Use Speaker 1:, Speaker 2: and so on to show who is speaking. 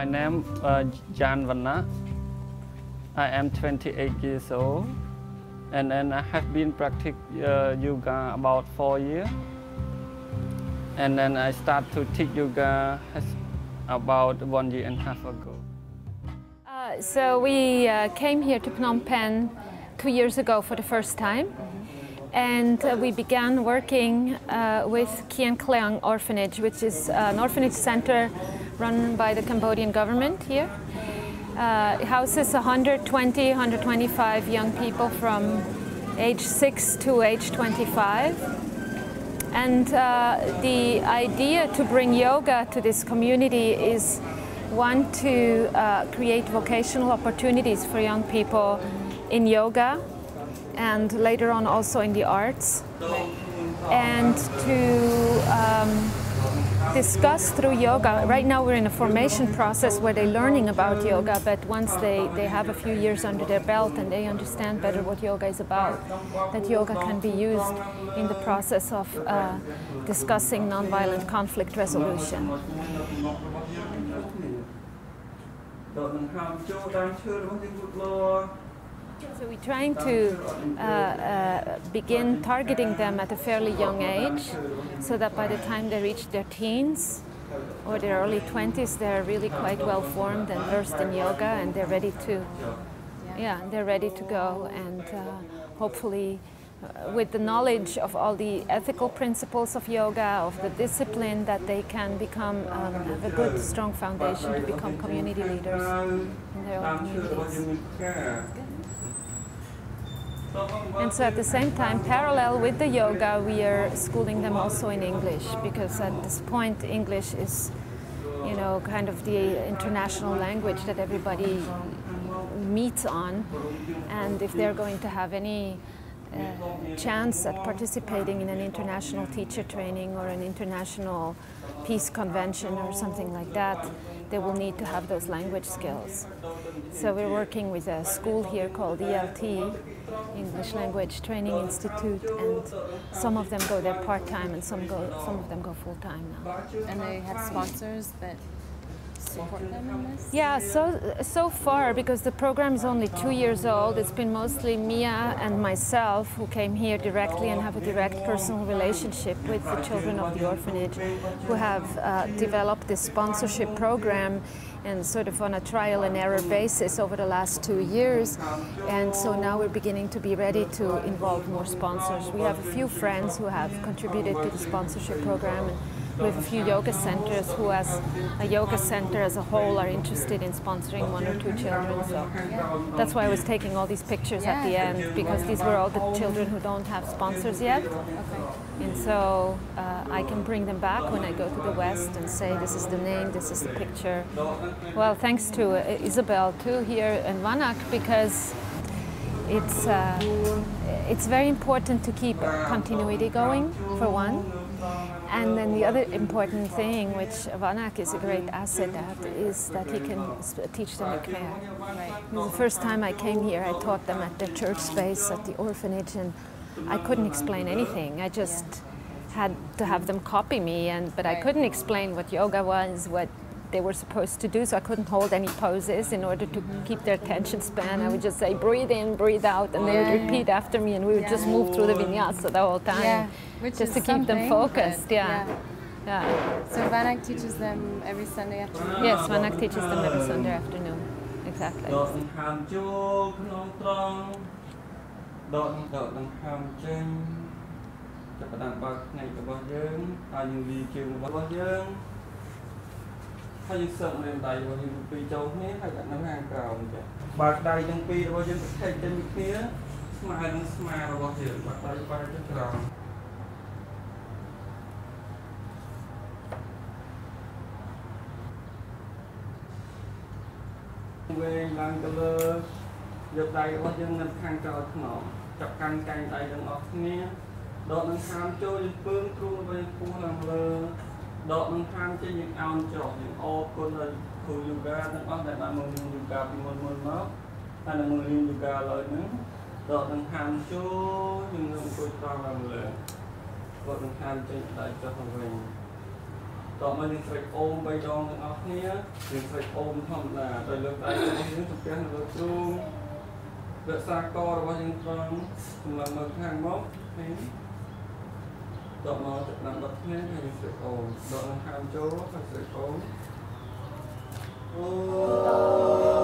Speaker 1: My name Jan Vanna. I am 28 years old, and then I have been practicing yoga about 4 years. And then I start to teach yoga about 1.5 years ago.
Speaker 2: So we came here to Phnom Penh 2 years ago for the first time. And we began working with Kien Kleang Orphanage, which is an orphanage center run by the Cambodian government here. It houses 120, 125 young people from age 6 to age 25. And the idea to bring yoga to this community is one, to create vocational opportunities for young people in yoga, and later on also in the arts, and to discuss through yoga. Right now we're in a formation process where they're learning about yoga, but once they have a few years under their belt and they understand better what yoga is about, that yoga can be used in the process of discussing nonviolent conflict resolution. So we're trying to begin targeting them at a fairly young age, so that by the time they reach their teens or their early 20s, they're really quite well formed and versed in yoga, and they're ready to, they're ready to go, and hopefully with the knowledge of all the ethical principles of yoga, of the discipline, that they can become have a good, strong foundation to become community leaders in their own communities. And so at the same time, parallel with the yoga, we are schooling them also in English, because at this point English is, you know, kind of the international language that everybody meets on. And if they're going to have any chance at participating in an international teacher training or an international peace convention or something like that, they will need to have those language skills. So we're working with a school here called ELT, English Language Training Institute, and some of them go there part-time and some of them go full-time now.
Speaker 3: And they have sponsors that support them in this?
Speaker 2: Yeah, so far, because the program is only 2 years old, it's been mostly Mia and myself who came here directly and have a direct personal relationship with the children of the orphanage, who have developed this sponsorship program, and sort of on a trial and error basis over the last 2 years. And so now we're beginning to be ready to involve more sponsors. We have a few friends who have contributed to the sponsorship program. And we have a few yoga centers who, as a yoga center as a whole, are interested in sponsoring 1 or 2 children. So that's why I was taking all these pictures at the end, because these were all the children who don't have sponsors yet. And so I can bring them back when I go to the West and say, this is the name, this is the picture. Well, thanks to Isabel too here in Vanak, because it's very important to keep continuity going, for one. And then the other important thing, which Vanak is a great asset at, is that he can teach them in Khmer. The first time I came here, I taught them at their church space at the orphanage, and I couldn't explain anything. I just had to have them copy me, but I couldn't explain what yoga was, what they were supposed to do, so I couldn't hold any poses in order to keep their attention span. I would just say, breathe in, breathe out, and they would repeat after me, and we would just move through the vinyasa the whole time, just to keep them focused.
Speaker 3: So Vanak teaches them every Sunday afternoon?
Speaker 2: Yes, Vanak teaches them every Sunday afternoon. Exactly.
Speaker 1: តមកយើងស្រេចអូម3ដងទាំងអស់គ្នាយើងស្រេចអូមធម្មតាទៅលើដៃរបស់យើងទៅផ្ទះនៅលើទ្រូងរក្សាករបស់យើងត្រង់សម្លឹងមើលខាងមកហើយតមកទឹកដាំបិទភ្នែកហើយយើងស្រេចអូមដកដង្ហើមចូលហើយស្រេចអូមអូ